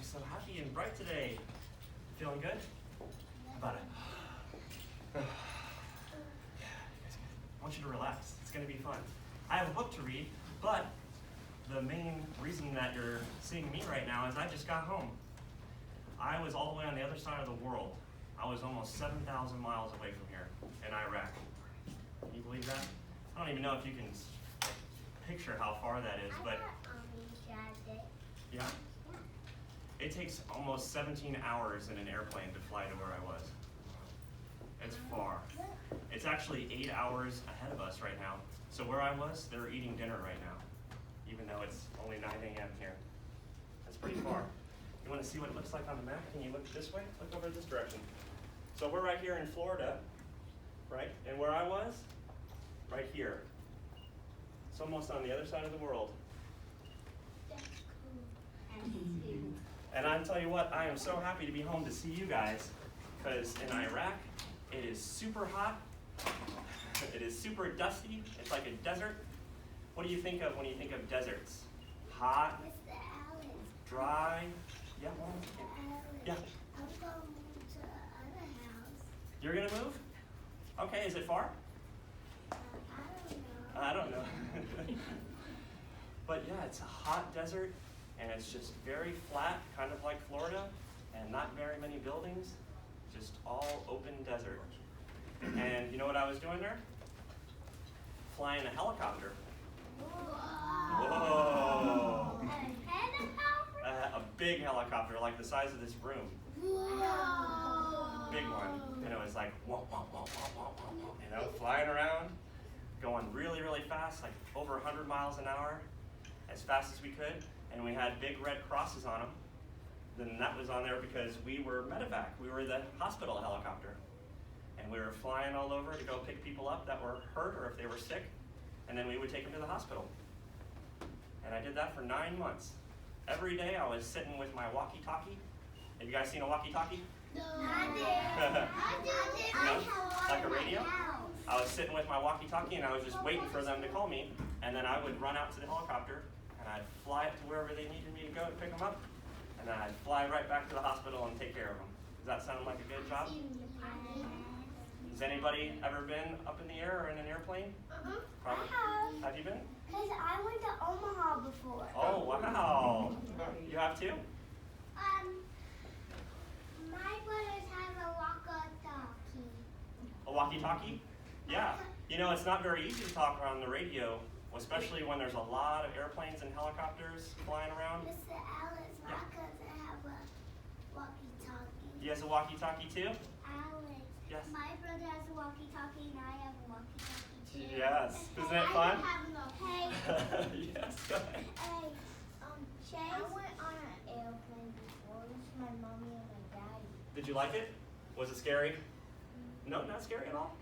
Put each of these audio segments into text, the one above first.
look so happy and bright today. Feeling good? How about it? Yeah, you guys good? I want you to relax. It's going to be fun. I have a book to read, but the main reason that you're seeing me right now is I just got home. I was all the way on the other side of the world. I was almost 7,000 miles away from here in Iraq. Can you believe that? I don't even know if you can picture how far that is, but yeah? It takes almost 17 hours in an airplane to fly to where I was. It's far. It's actually 8 hours ahead of us right now. So where I was, they're eating dinner right now, even though it's only 9 a.m. here. That's pretty far. You want to see what it looks like on the map? Can you look this way? Look over this direction. So we're right here in Florida, right? And where I was, right here. It's almost on the other side of the world. And I tell you what, I am so happy to be home to see you guys, because in Iraq, it is super hot, it is super dusty, it's like a desert. What do you think of when you think of deserts? Hot, dry, yeah, yeah. I'm going to the other house. You're gonna move? Okay, is it far? I don't know. I don't know. But yeah, it's a hot desert, and it's just very flat, kind of like Florida, and not very many buildings, just all open desert. And you know what I was doing there? Flying a helicopter. Whoa! A big helicopter, like the size of this room. Big one. And it was like, whoa, whoa, whoa, whoa, whoa, whoa, you know, flying around, going really, really fast, like over 100 miles an hour, as fast as we could. And we had big red crosses on them. Then that was on there because we were medevac. We were the hospital helicopter. And we were flying all over to go pick people up that were hurt or if they were sick. And then we would take them to the hospital. And I did that for 9 months. Every day I was sitting with my walkie-talkie. Have you guys seen a walkie-talkie? No. No? Like a radio? I was sitting with my walkie-talkie and I was just waiting for them to call me. And then I would run out to the helicopter and I'd fly it to wherever they needed me to go to pick them up. And then I'd fly right back to the hospital and take care of them. Does that sound like a good job? Has anybody ever been up in the air or in an airplane? Probably. Have you been? Because I went to Omaha before. Oh, wow. You have too? My brothers have a walkie-talkie. A walkie-talkie? Yeah. You know, it's not very easy to talk on the radio, especially when there's a lot of airplanes and helicopters flying around. Mr. Alex, my cousin have a walkie-talkie. He has a walkie-talkie too? Alex, Yes. my brother has a walkie-talkie and I have a walkie-talkie too. Yes. Isn't it I fun? have no. Hey, Yes, go ahead. hey, Chase. I went on an airplane before with my mommy and my daddy. Did you like it? Was it scary? No, not scary at all.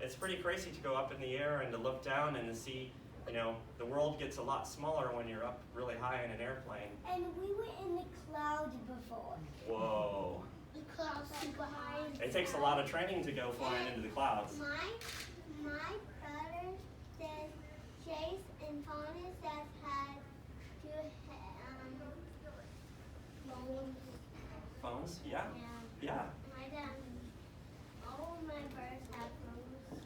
It's pretty crazy to go up in the air and to look down and to see, you know, the world gets a lot smaller when you're up really high in an airplane. And we were in the clouds before. Whoa. The clouds super high. It takes a lot of training to go flying into the clouds. My brother says Chase and Thomas that had two phones. Phones? Yeah? Yeah. My dad, all of my brothers have phones.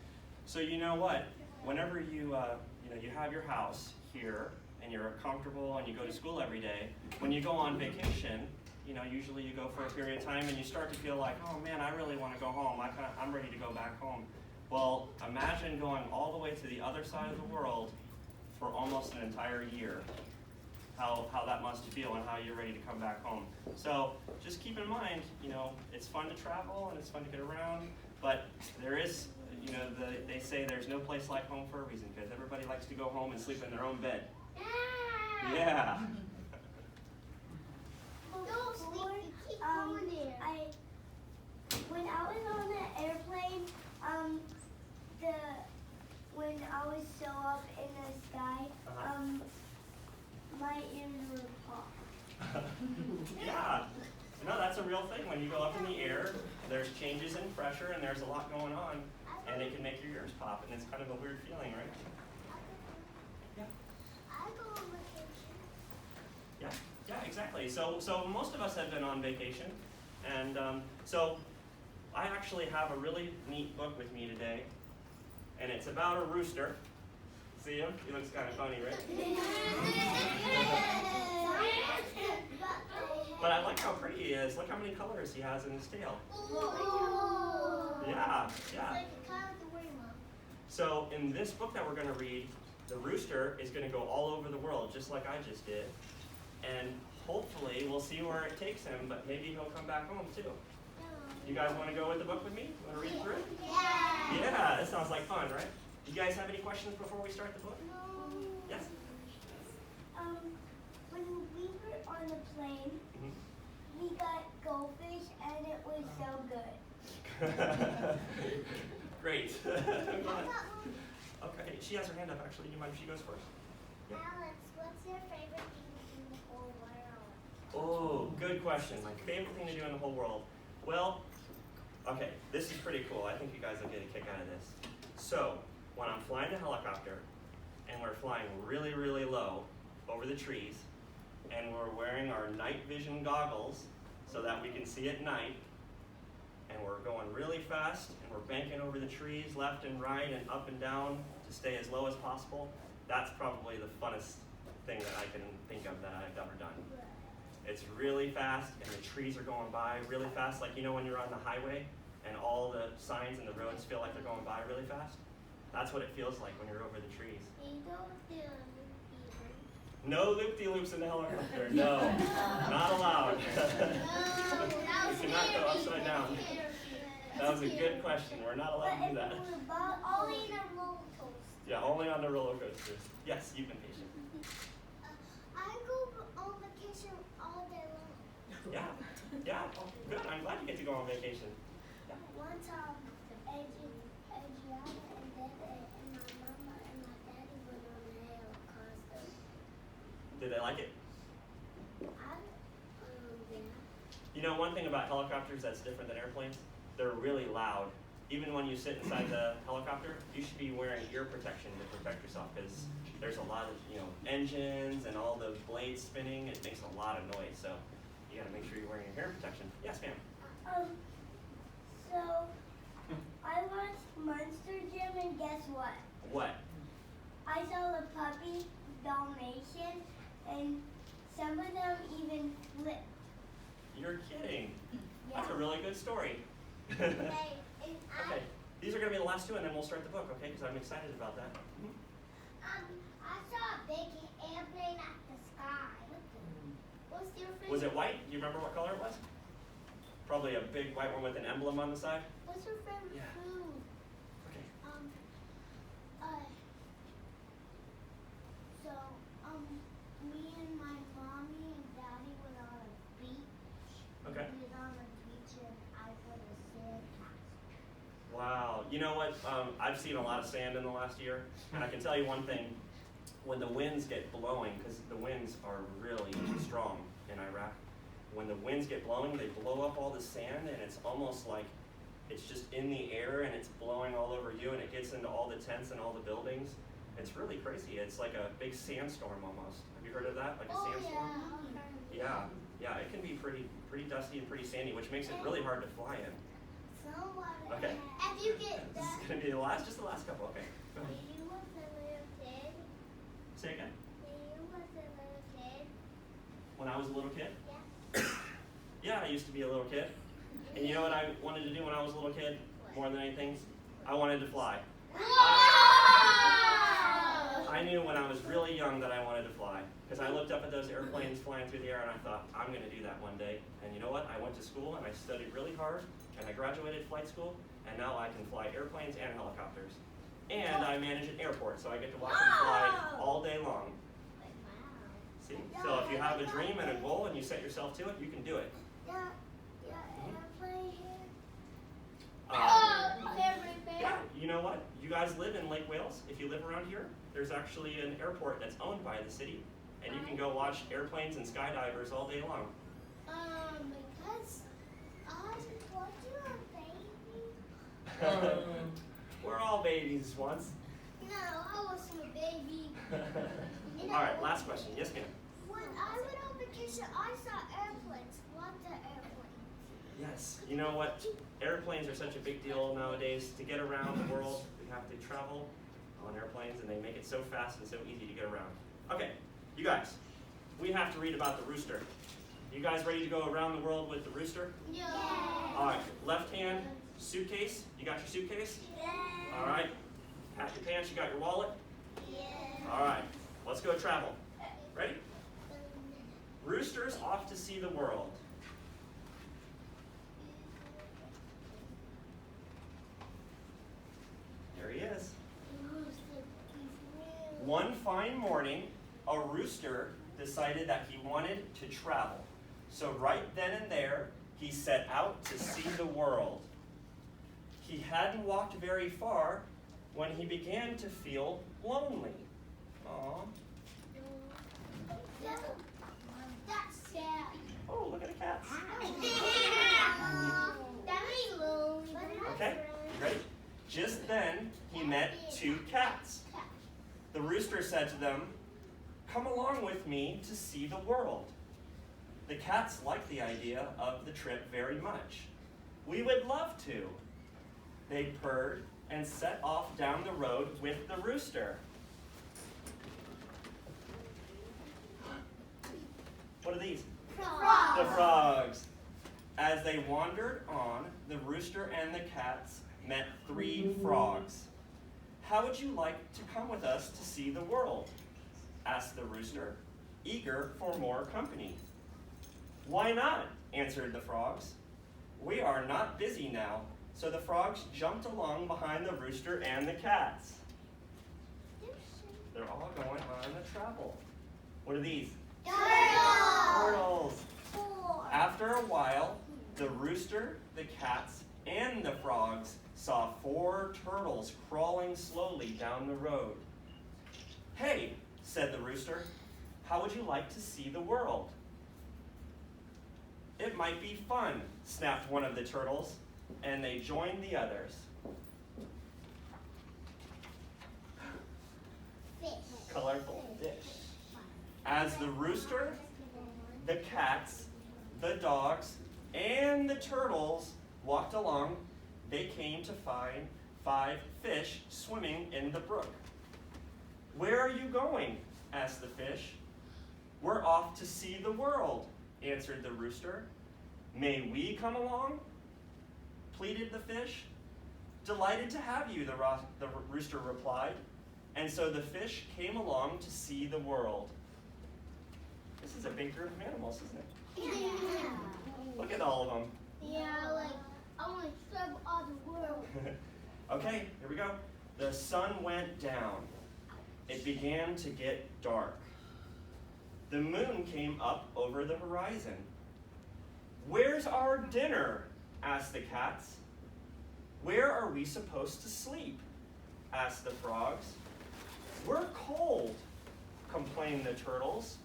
So you know what? Whenever you you have your house here and you're comfortable and you go to school every day, when you go on vacation, you know, usually you go for a period of time and you start to feel like, oh man, I really want to go home. I'm ready to go back home. Well, imagine going all the way to the other side of the world for almost an entire year. How that must feel and how you're ready to come back home. So just keep in mind, you know, it's fun to travel and it's fun to get around, but there is, you know, they say there's no place like home for a reason, because everybody likes to go home and sleep in their own bed. Yeah. When I was on the airplane, when I was so up in the sky, my ears were popped. Yeah. No, that's a real thing. When you go up in the air, there's changes in pressure and there's a lot going on, and it can make your ears pop, and it's kind of a weird feeling, right? Yeah. I go on vacation. Yeah, exactly. exactly. So most of us have been on vacation, and so I actually have a really neat book with me today, and it's about a rooster. See him? He looks kind of funny, right? But I like how pretty he is. Look how many colors he has in his tail. Yeah, yeah. So in this book that we're going to read, the rooster is going to go all over the world, just like I just did. And hopefully we'll see where it takes him, but maybe he'll come back home too. You guys want to go with the book with me? Want to read through it? Yeah. Yeah, that sounds like fun, right? You guys have any questions before we start the book? Yes? When we were on the plane, we got goldfish and it was so good. Great. Okay, she has her hand up actually. Do you mind if she goes first? Yeah. Alex, what's your favorite thing in the whole world? Oh, good question. My favorite thing to do in the whole world. Well, okay, this is pretty cool. I think you guys will get a kick out of this. So, when I'm flying the helicopter, and we're flying really, really low over the trees, and we're wearing our night vision goggles so that we can see at night, and we're going really fast, and we're banking over the trees left and right and up and down to stay as low as possible, that's probably the funnest thing that I can think of that I've ever done. It's really fast, and the trees are going by really fast, like you know when you're on the highway, and all the signs and the roads feel like they're going by really fast? That's what it feels like when you're over the trees. No loop-de-loops in the helicopter, no, not allowed. You cannot go upside down. That was a good question, we're not allowed to do that. Only in a roller coaster. Yeah, only on the roller coasters. Yes, you've been patient. I go on vacation all day long. Yeah, oh, good, I'm glad you get to go on vacation. Yeah. One time, Adriana and Dede and my mama and my daddy went on a helicopter. Did they like it? Yeah. You know, one thing about helicopters that's different than airplanes, they're really loud. Even when you sit inside the helicopter, you should be wearing ear protection to protect yourself because there's a lot of, engines and all the blades spinning. It makes a lot of noise, so you gotta make sure you're wearing your hair protection. Yes, ma'am. So I watched Monster Gym and guess what? What? I saw the puppy Dalmatian and some of them even flipped. You're kidding. Yeah. That's a really good story. Okay, these are going to be the last two and then we'll start the book, okay? Because I'm excited about that. I saw a big airplane at the sky. What's your favorite? Was it white? Do you remember what color it was? Probably a big white one with an emblem on the side. What's your favorite food? Okay. Me and my mommy and daddy were on a beach. Okay. We were on a beach and I put a sand castle. Wow. You know what? I've seen a lot of sand in the last year, and I can tell you one thing. When the winds get blowing, because the winds are really strong in Iraq, when the winds get blowing, they blow up all the sand, and it's almost like it's just in the air, and it's blowing all over you, and it gets into all the tents and all the buildings. It's really crazy. It's like a big sandstorm almost. Have you heard of that? Like a sandstorm? Yeah. It can be pretty dusty and pretty sandy, which makes it really hard to fly in. Okay. If you get This that. is going to be just the last couple. Okay. Go ahead. You was a little kid. Say again. You was a little kid. When I was a little kid? Yeah. Yeah, I used to be a little kid. And you know what I wanted to do when I was a little kid? More than anything? I wanted to fly. I knew when I was really young that I wanted to fly. Because I looked up at those airplanes flying through the air and I thought, I'm going to do that one day. And you know what? I went to school and I studied really hard and I graduated flight school and now I can fly airplanes and helicopters. And I manage an airport, so I get to watch them fly all day long. See? So if you have a dream and a goal and you set yourself to it, you can do it. Airplane here. Yeah, you know what? You guys live in Lake Wales. If you live around here, there's actually an airport that's owned by the city. And you can go watch airplanes and skydivers all day long. Because was you a baby? We're all babies once. No, I wasn't a baby. All right, last question. Yes, ma'am. When I went on vacation Teacher, I saw airplanes. Lots of airplanes. Yes. You know what? Airplanes are such a big deal nowadays. To get around the world, we have to travel on airplanes, and they make it so fast and so easy to get around. Okay, you guys, we have to read about the rooster. You guys ready to go around the world with the rooster? Yeah. All right, left hand, suitcase. You got your suitcase? Yeah. All right. Pat your pants, you got your wallet? Yeah. All right, let's go travel. Ready? Rooster's off to see the world. There he is. One fine morning, a rooster decided that he wanted to travel. So right then and there, he set out to see the world. He hadn't walked very far when he began to feel lonely. Aww. That's sad. Oh, look at the cats. That's lonely. Okay, ready? Just then, he met two cats. The rooster said to them, "Come along with me to see the world." The cats liked the idea of the trip very much. "We would love to." They purred and set off down the road with the rooster. What are these? Frogs. The frogs. As they wandered on, the rooster and the cats met three frogs. "How would you like to come with us to see the world?" asked the rooster, eager for more company. "Why not?" answered the frogs. "We are not busy now." So the frogs jumped along behind the rooster and the cats. They're all going on a travel. What are these? Turtles. After a while, the rooster, the cats, and the frogs saw 4 turtles crawling slowly down the road. "Hey," said the rooster, "how would you like to see the world?" "It might be fun," snapped one of the turtles, and they joined the others. Fish. Colorful fish. As the rooster, the cats, the dogs, and the turtles walked along, they came to find 5 fish swimming in the brook. "Where are you going?" asked the fish. "We're off to see the world," answered the rooster. "May we come along?" pleaded the fish. "Delighted to have you," the rooster replied. And so the fish came along to see the world. This is a big group of animals, isn't it? Yeah. Look at all of them. Yeah, like, I want to travel all the world. Okay, here we go. The sun went down. It began to get dark. The moon came up over the horizon. "Where's our dinner?" asked the cats. "Where are we supposed to sleep?" asked the frogs. "We're cold," complained the turtles.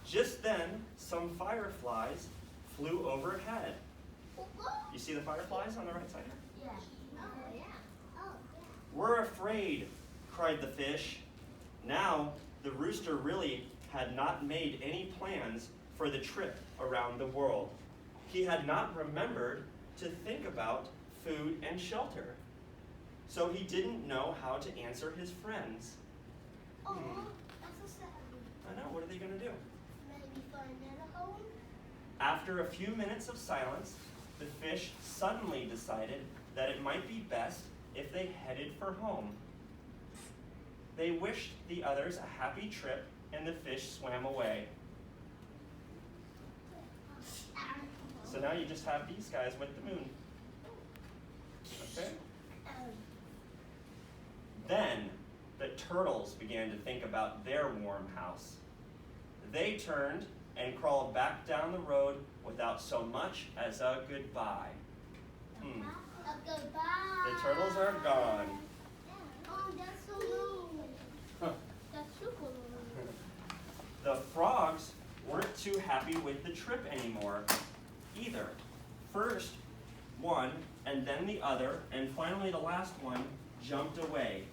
Just then, some fireflies flew overhead. You see the fireflies on the right side here? Yeah. Oh, yeah. Oh, yeah. "We're afraid," cried the fish. Now, the rooster really had not made any plans for the trip around the world. He had not remembered to think about food and shelter. So he didn't know how to answer his friends. Oh, that's so sad. I know, what are they going to do? Maybe find a home? After a few minutes of silence, the fish suddenly decided that it might be best if they headed for home. They wished the others a happy trip, and the fish swam away. So now you just have these guys with the moon. Okay? Then the turtles began to think about their warm house. They turned and crawled back down the road without so much as a goodbye. A goodbye. The turtles are gone. Oh, that's so lonely. That's super lonely. The frogs weren't too happy with the trip anymore either. First one, and then the other, and finally the last one jumped away.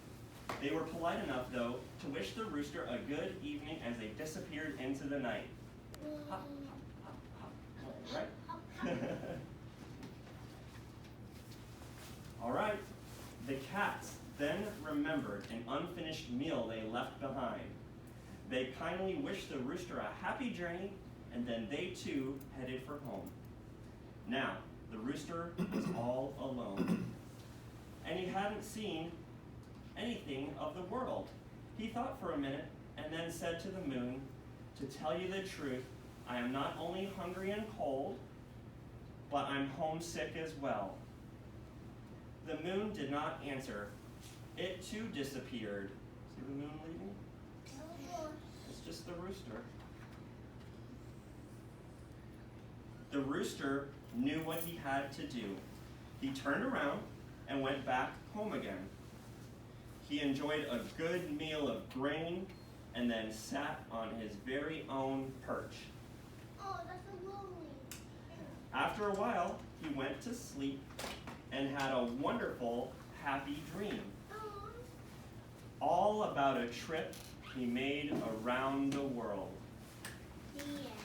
They were polite enough, though, to wish the rooster a good evening as they disappeared into the night. Hop, hop, hop. Right? All right. The cats then remembered an unfinished meal they left behind. They kindly wished the rooster a happy journey, and then they too headed for home. Now, the rooster was all alone, and he hadn't seen anything of the world. He thought for a minute and then said to the moon, "To tell you the truth, I am not only hungry and cold, but I'm homesick as well." The moon did not answer. It too disappeared. See the moon leaving? It's just the rooster. The rooster knew what he had to do. He turned around and went back home again. He enjoyed a good meal of grain and then sat on his very own perch. Oh, that's so lonely. After a while, he went to sleep and had a wonderful, happy dream. All about a trip he made around the world. The end.